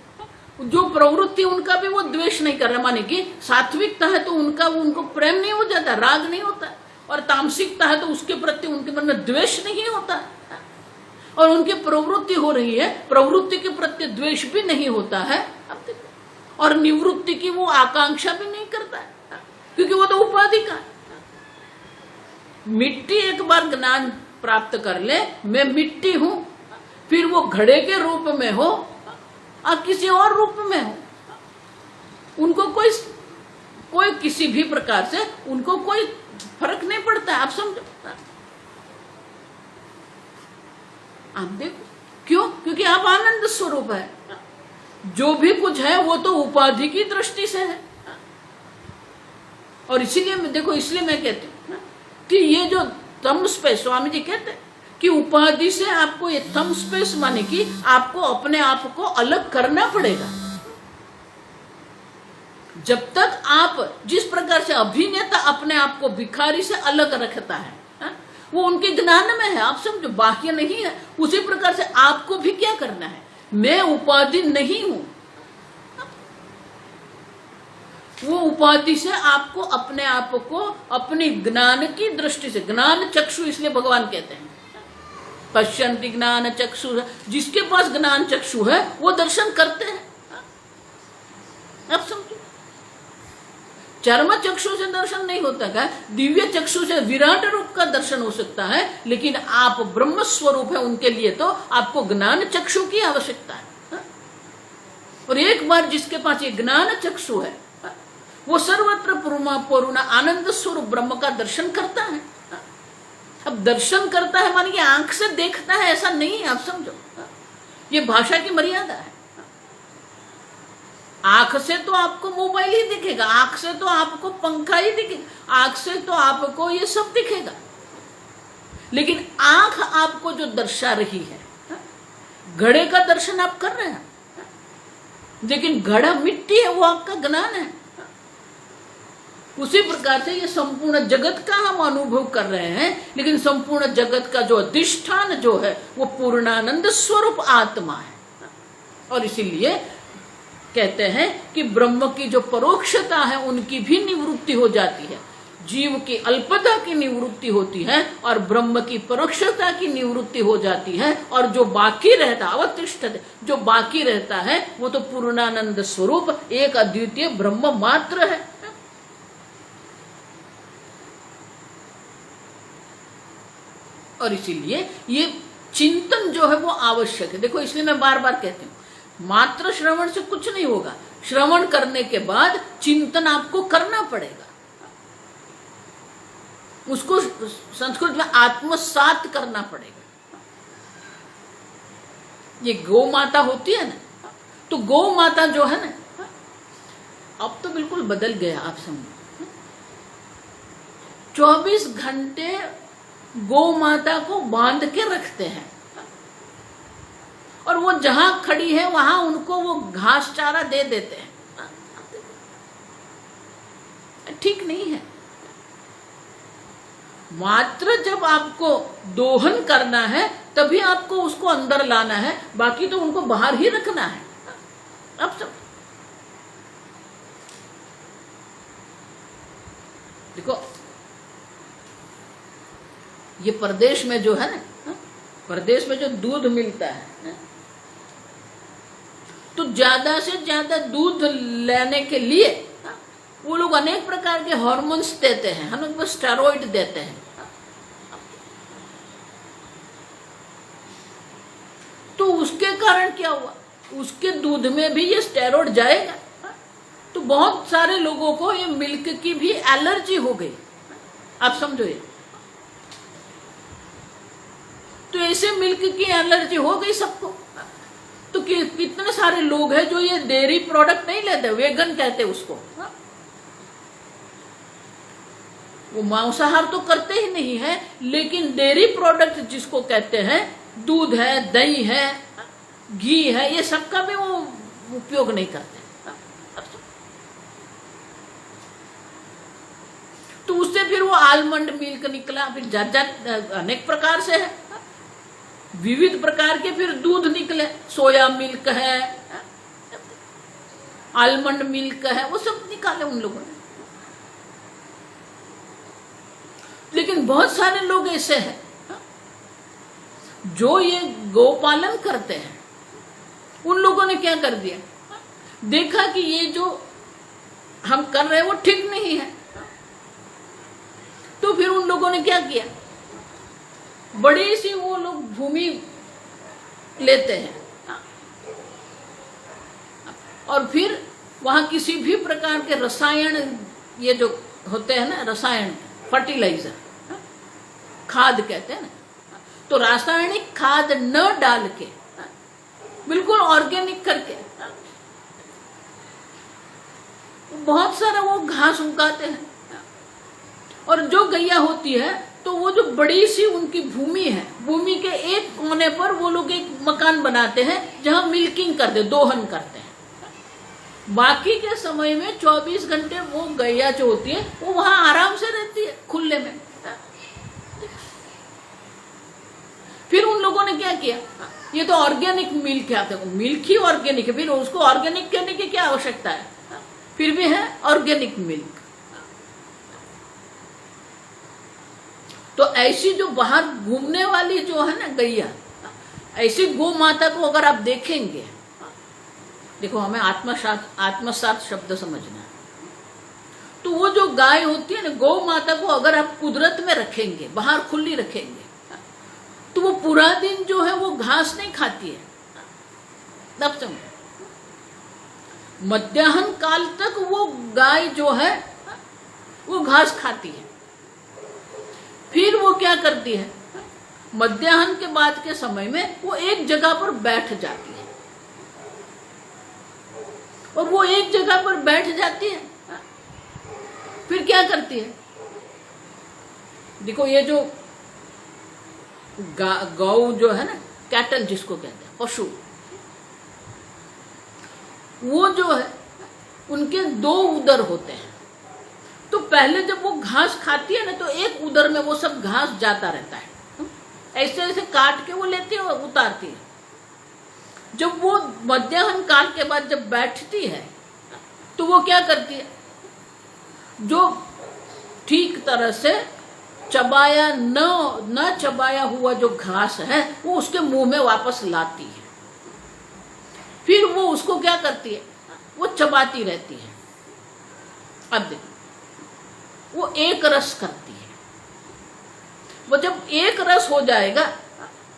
जो प्रवृत्ति उनका भी वो द्वेष नहीं कर रहा, माने कि सात्विकता है तो उनका उनको प्रेम नहीं हो जाता, राग नहीं होता, और तामसिकता है तो उसके प्रति उनके मन में द्वेष नहीं होता, और उनकी प्रवृत्ति हो रही है, प्रवृत्ति के प्रति द्वेष भी नहीं होता है, और निवृत्ति की वो आकांक्षा भी नहीं करता है, क्योंकि वो तो उपाधि का। मिट्टी एक बार ज्ञान प्राप्त कर ले, मैं मिट्टी हूं, फिर वो घड़े के रूप में हो और किसी और रूप में हो, उनको कोई किसी भी प्रकार से उनको कोई फर्क नहीं पड़ता है। आप समझो, आप देखो क्यों, क्योंकि आप आनंद स्वरूप है। जो भी कुछ है वो तो उपाधि की दृष्टि से है। और इसीलिए देखो, इसलिए मैं कहती हूँ कि ये जो तमस पे स्वामी जी कहते हैं कि उपाधि से आपको ये थंब स्पेस माने कि आपको अपने आप को अलग करना पड़ेगा। जब तक आप जिस प्रकार से अभिनेता अपने आप को भिखारी से अलग रखता है, वो उनके ज्ञान में है, आप समझो, बाह्य नहीं है। उसी प्रकार से आपको भी क्या करना है, मैं उपाधि नहीं हूं। वो उपाधि से आपको अपने आप को अपनी ज्ञान की दृष्टि से, ज्ञान चक्षु इसलिए भगवान कहते हैं पश्यन्ति ज्ञान चक्षु, जिसके पास ज्ञान चक्षु है वो दर्शन करते हैं। आप समझो, चर्म चक्षु से दर्शन नहीं होता है, दिव्य चक्षु से विराट रूप का दर्शन हो सकता है, लेकिन आप ब्रह्म स्वरूप है, उनके लिए तो आपको ज्ञान चक्षु की आवश्यकता है। और एक बार जिसके पास ये ज्ञान चक्षु है वो सर्वत्र पूर्ण आनंद स्वरूप ब्रह्म का दर्शन करता है। अब दर्शन करता है मानिए आंख से देखता है ऐसा नहीं है, आप समझो, ये भाषा की मर्यादा है। आंख से तो आपको मोबाइल ही दिखेगा, आंख से तो आपको पंखा ही दिखेगा, आंख से तो आपको ये सब दिखेगा, लेकिन आंख आपको जो दर्शा रही है, घड़े का दर्शन आप कर रहे हैं, लेकिन घड़ा मिट्टी है, वो आपका ज्ञान है। उसी प्रकार से ये संपूर्ण जगत का हम अनुभव कर रहे हैं, लेकिन संपूर्ण जगत का जो अधिष्ठान जो है वो पूर्णानंद स्वरूप आत्मा है। और इसीलिए कहते हैं कि ब्रह्म की जो परोक्षता है उनकी भी निवृत्ति हो जाती है, जीव की अल्पता की निवृत्ति होती है और ब्रह्म की परोक्षता की निवृत्ति हो जाती है। और जो बाकी रहता अवतिष्ठते, जो बाकी रहता है वो तो पूर्णानंद स्वरूप एक अद्वितीय ब्रह्म मात्र है। और इसीलिए ये चिंतन जो है वो आवश्यक है। देखो, इसलिए मैं बार बार कहती हूं, मात्र श्रवण से कुछ नहीं होगा, श्रवण करने के बाद चिंतन आपको करना पड़ेगा, उसको संस्कृत में आत्मसात करना पड़ेगा। ये गौ माता होती है ना, तो गौ माता जो है ना, अब तो बिल्कुल बदल गया, आप समझो, 24 घंटे गौ माता को बांध के रखते हैं और वो जहां खड़ी है वहां उनको वो घास चारा दे देते हैं। ठीक नहीं है। मात्र जब आपको दोहन करना है तभी आपको उसको अंदर लाना है, बाकी तो उनको बाहर ही रखना है। अब सब देखो, ये प्रदेश में जो है ना, प्रदेश में जो दूध मिलता है, तो ज्यादा से ज्यादा दूध लेने के लिए वो लोग अनेक प्रकार के हार्मोन्स देते हैं, हम लोग स्टेरॉइड देते हैं। तो उसके कारण क्या हुआ, उसके दूध में भी ये स्टेरॉइड जाएगा, तो बहुत सारे लोगों को ये मिल्क की भी एलर्जी हो गई। आप समझो, ये तो ऐसे मिल्क की एलर्जी हो गई सबको। तो कितने सारे लोग हैं जो ये डेयरी प्रोडक्ट नहीं लेते, वेगन कहते उसको, वो मांसाहार तो करते ही नहीं है, लेकिन डेयरी प्रोडक्ट जिसको कहते हैं, दूध है, दही है, घी है, ये सबका भी वो उपयोग नहीं करते। तो उससे फिर वो आलमंड मिल्क निकला, फिर जात अनेक प्रकार से है, विविध प्रकार के फिर दूध निकले, सोया मिल्क है, आलमंड मिल्क है, वो सब निकाले उन लोगों ने। लेकिन बहुत सारे लोग ऐसे हैं जो ये गोपालन करते हैं, उन लोगों ने क्या कर दिया, देखा कि ये जो हम कर रहे हैं वो ठीक नहीं है, तो फिर उन लोगों ने क्या किया, बड़ी सी वो लोग भूमि लेते हैं और फिर वहां किसी भी प्रकार के रसायन, ये जो होते हैं ना रसायन, फर्टिलाइजर, खाद कहते हैं ना, तो रासायनिक खाद न डाल के बिल्कुल ऑर्गेनिक करके बहुत सारा वो घास उगाते हैं। और जो गैया होती है तो वो जो बड़ी सी उनकी भूमि है, भूमि के एक कोने पर वो लोग एक मकान बनाते हैं जहां मिल्किंग करते, दोहन करते हैं। बाकी के समय में 24 घंटे वो गैया जो होती है वो वहां आराम से रहती है, खुले में। फिर उन लोगों ने क्या किया, ये तो ऑर्गेनिक मिल्क है, मिल्क ही ऑर्गेनिक है, फिर उसको ऑर्गेनिक करने की क्या आवश्यकता है, फिर भी है ऑर्गेनिक मिल्क। तो ऐसी जो बाहर घूमने वाली जो है ना गैया, ऐसी गौ माता को अगर आप देखेंगे, देखो हमें आत्मसात शब्द समझना है, तो वो जो गाय होती है ना, गौ माता को अगर आप कुदरत में रखेंगे, बाहर खुली रखेंगे, तो वो पूरा दिन जो है वो घास नहीं खाती है। तब समझो, मध्याह्न काल तक वो गाय जो है वो घास खाती है। फिर वो क्या करती है, मध्याह्न के बाद के समय में वो एक जगह पर बैठ जाती है, और वो एक जगह पर बैठ जाती है, फिर क्या करती है, देखो ये जो गौ जो है ना, कैटल जिसको कहते हैं, पशु, वो जो है उनके 2 उदर होते हैं। तो पहले जब वो घास खाती है ना, तो एक उदर में वो सब घास जाता रहता है, ऐसे ऐसे काट के वो लेती है और उतारती है। जब वो मध्याह्न काल के बाद जब बैठती है, तो वो क्या करती है, जो ठीक तरह से चबाया न चबाया हुआ जो घास है वो उसके मुंह में वापस लाती है। फिर वो उसको क्या करती है, वो चबाती रहती है। अब देखो, वो एक रस करती है। वो जब एक रस हो जाएगा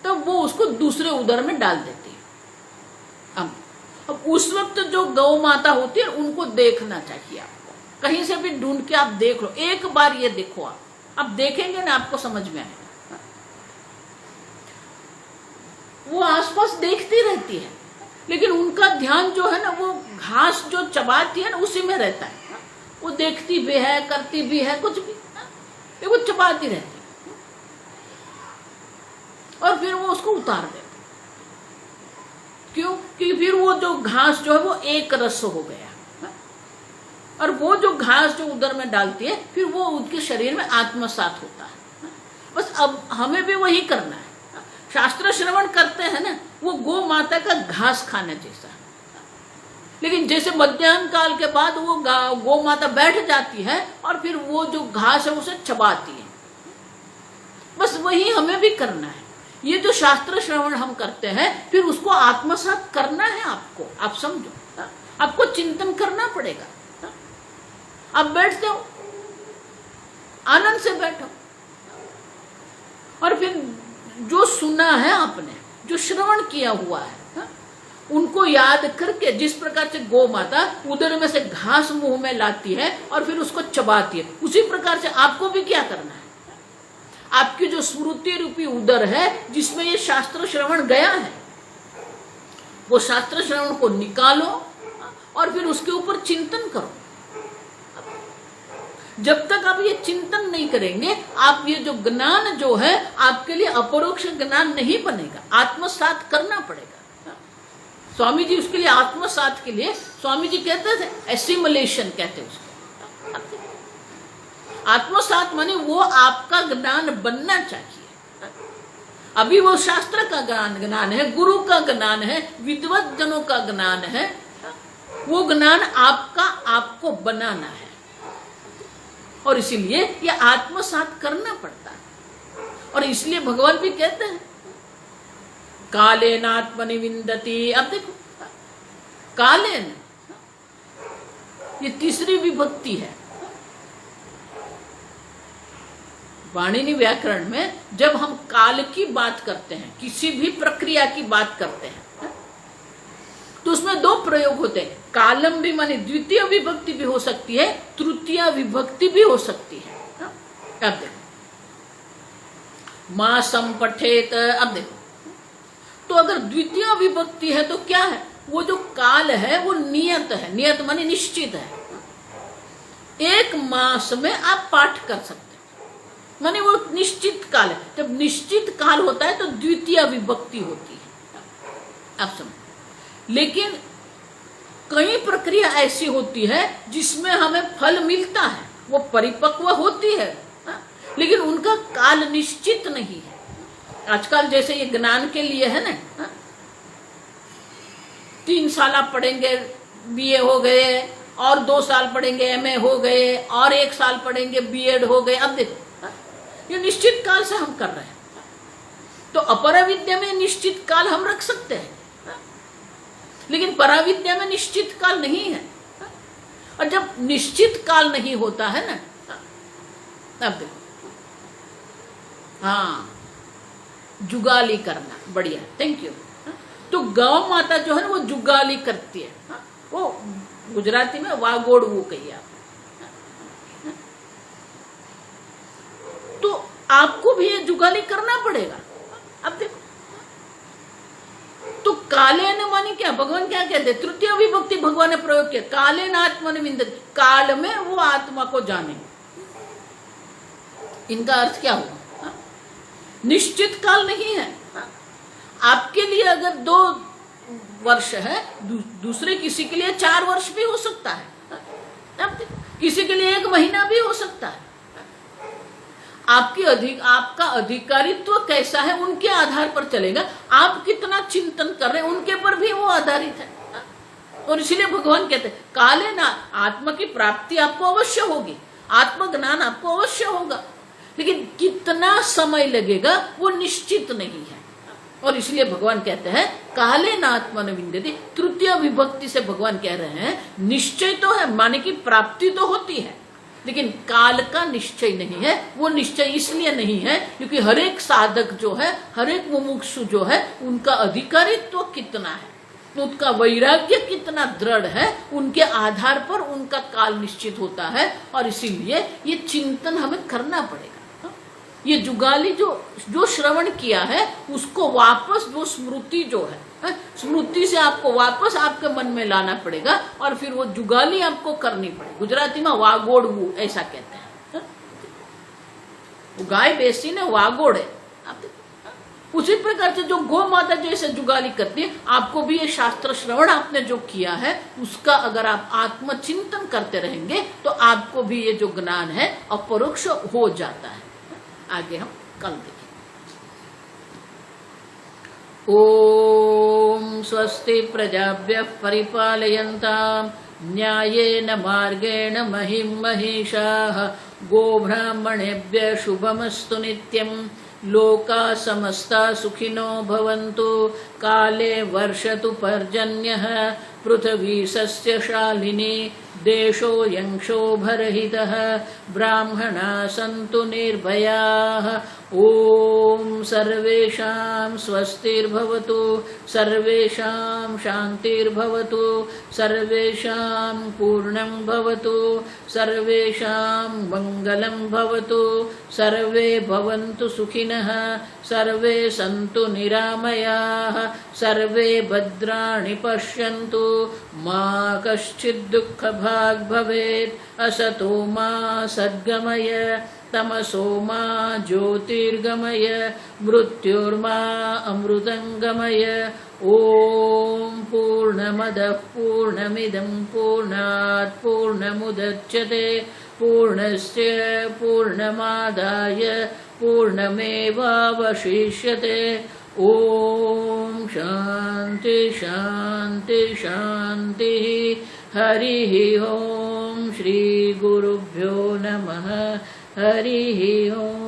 तब वो उसको दूसरे उदर में डाल देती है। अब उस वक्त जो गौ माता होती है उनको देखना चाहिए आपको, कहीं से भी ढूंढ के आप देख लो, एक बार ये देखो, आप देखेंगे ना आपको समझ में आएगा। वो आसपास देखती रहती है, लेकिन उनका ध्यान जो है ना वो घास जो चबाती है ना उसी में रहता है। वो देखती भी है, करती भी है, कुछ भी वो चबाती रहती है, और फिर वो उसको उतार देती। क्यों? क्योंकि फिर वो जो घास जो है वो एक रस हो गया, और वो जो घास जो उधर में डालती है फिर वो उनके शरीर में आत्मसात होता है। बस अब हमें भी वही करना है। शास्त्र श्रवण करते हैं ना, वो गौ माता का घास खाने जैसा है। लेकिन जैसे मध्याह्न काल के बाद वो गौ माता बैठ जाती है और फिर वो जो घास है उसे चबाती है। बस वही हमें भी करना है। ये जो शास्त्र श्रवण हम करते हैं फिर उसको आत्मसात करना है आपको। आप समझो, आपको चिंतन करना पड़ेगा। आप बैठते हो, आनंद से बैठो, और फिर जो सुना है आपने, जो श्रवण किया हुआ है, उनको याद करके, जिस प्रकार से गौ माता उदर में से घास मुंह में लाती है और फिर उसको चबाती है, उसी प्रकार से आपको भी क्या करना है। आपकी जो स्मृति रूपी उदर है जिसमें ये शास्त्र श्रवण गया है, वो शास्त्र श्रवण को निकालो और फिर उसके ऊपर चिंतन करो। जब तक आप ये चिंतन नहीं करेंगे, आप ये जो ज्ञान जो है आपके लिए अपरोक्ष ज्ञान नहीं बनेगा, आत्मसात करना पड़ेगा। स्वामी जी उसके लिए, आत्मसात के लिए स्वामी जी कहते थे एसिमुलेशन कहते उसको। आत्मसात माने वो आपका ज्ञान बनना चाहिए। अभी वो शास्त्र का ज्ञान है, गुरु का ज्ञान है, विद्वत जनों का ज्ञान है। वो ज्ञान आपको बनाना है, और इसीलिए ये आत्मसात करना पड़ता है। और इसलिए भगवान भी कहते हैं कालेन आत्मनिविन्दति। अब देखो, कालेन ये तीसरी विभक्ति है। वाणिनी व्याकरण में जब हम काल की बात करते हैं, किसी भी प्रक्रिया की बात करते हैं, तो उसमें 2 प्रयोग होते हैं। कालम भी माने द्वितीय विभक्ति भी हो सकती है, तृतीय विभक्ति भी हो सकती है। अब देखो, मासम पठेत। अब देखो, तो अगर द्वितीय विभक्ति है तो क्या है, वो जो काल है वो नियत है। नियत माने निश्चित है। 1 मास में आप पाठ कर सकते हैं। माने वो निश्चित काल है। जब निश्चित काल होता है तो द्वितीय विभक्ति होती है, आप समझ। लेकिन कई प्रक्रिया ऐसी होती है जिसमें हमें फल मिलता है, वो परिपक्व होती है, लेकिन उनका काल निश्चित नहीं है। आजकल जैसे ये ज्ञान के लिए है ना, 3 साल आप पढ़ेंगे बीए हो गए, और 2 साल पढ़ेंगे एमए हो गए, और 1 साल पढ़ेंगे बीएड हो गए। अब देखो ये निश्चित काल से हम कर रहे हैं, तो अपराविद्या में निश्चित काल हम रख सकते हैं, लेकिन पराविद्या में निश्चित काल नहीं है। और जब निश्चित काल नहीं होता है ना, अब देखो, हाँ, जुगाली करना, बढ़िया, थैंक यू। तो गौ माता जो है ना वो जुगाली करती है, वो गुजराती में वागोड़वू कहिए आप। तो आपको भी ये जुगाली करना पड़ेगा। अब देखो, तो काले न माने क्या, भगवान क्या कहते हैं, तृतीय विभक्ति भगवान ने प्रयोग किया, काले न आत्मा ने विंदति, काल में वो आत्मा को जानेंगे। इनका अर्थ क्या हुआ, निश्चित काल नहीं है। आपके लिए अगर 2 वर्ष है, दूसरे किसी के लिए 4 वर्ष भी हो सकता है, किसी के लिए 1 महीना भी हो सकता है। आपका अधिकारित्व कैसा है उनके आधार पर चलेगा, आप कितना चिंतन कर रहे हैं उनके पर भी वो आधारित है। और इसीलिए भगवान कहते हैं काले ना, आत्मा की प्राप्ति आपको अवश्य होगी, आत्मज्ञान आपको अवश्य होगा, लेकिन कितना समय लगेगा वो निश्चित नहीं है। और इसलिए भगवान कहते हैं काले न आत्मन विंदति, तृतीय विभक्ति से भगवान कह रहे हैं निश्चय तो है, माने की प्राप्ति तो होती है, लेकिन काल का निश्चय नहीं है। वो निश्चय इसलिए नहीं है क्योंकि हर एक साधक जो है, हर एक मुमुक्षु जो है, उनका अधिकारित्व कितना है, उनका वैराग्य कितना दृढ़ है, उनके आधार पर उनका काल निश्चित होता है। और इसीलिए ये चिंतन हमें करना पड़ेगा। ये जुगाली जो श्रवण किया है उसको वापस, वो स्मृति जो है, स्मृति से आपको वापस आपके मन में लाना पड़ेगा, और फिर वो जुगाली आपको करनी पड़ेगी। गुजराती में वागोड़वू ऐसा कहते हैं। गाय बेसी ने वागोड़ है। उसी प्रकार से जो गौ माता जैसे जुगाली करती है, आपको भी ये शास्त्र श्रवण आपने जो किया है उसका अगर आप आत्मचिंतन करते रहेंगे तो आपको भी ये जो ज्ञान है अपरोक्ष हो जाता है। आगे हम कल देखें। ओम स्वस्ति प्रजाभ्यः परिपालयन्ताम् न्यायेन मार्गेण महिं महिषाः गोब्राह्मणेभ्यः शुभमस्तु नित्यम् लोकाः समस्ताः सुखिनो भवन्तु काले वर्षतु पर्जन्यः पृथिवी सस्यशालिनी देशो यंक्षोभरहितः ब्राह्मणाः सन्तु निर्भयाः। ओम सर्वेषां स्वस्तिर्भवतु, सर्वेषां शान्तिर्भवतु, सर्वेषां पूर्णं भवतु, सर्वेषां मङ्गलं भवतु, सर्वे भवन्तु सुखिनः, सर्वे सन्तु निरामयाः, सर्वे भद्राणि पश्यन्तु, मा कश्चित् दुःखभाग् भवेत्। असतो मा सद्गमय, तमसो मा ज्योतिर्गमय, मृत्युर्मा अमृतंगमय। ओम पूर्णमदः पूर्णमिदं पूर्णात् पूर्णमुदच्यते पूर्णस्य पूर्णमादाय पूर्णमेवावशिष्यते। ओम शांति शांति शांति। हरिः ओम। श्री गुरुभ्यो नमः। हरिः ओम।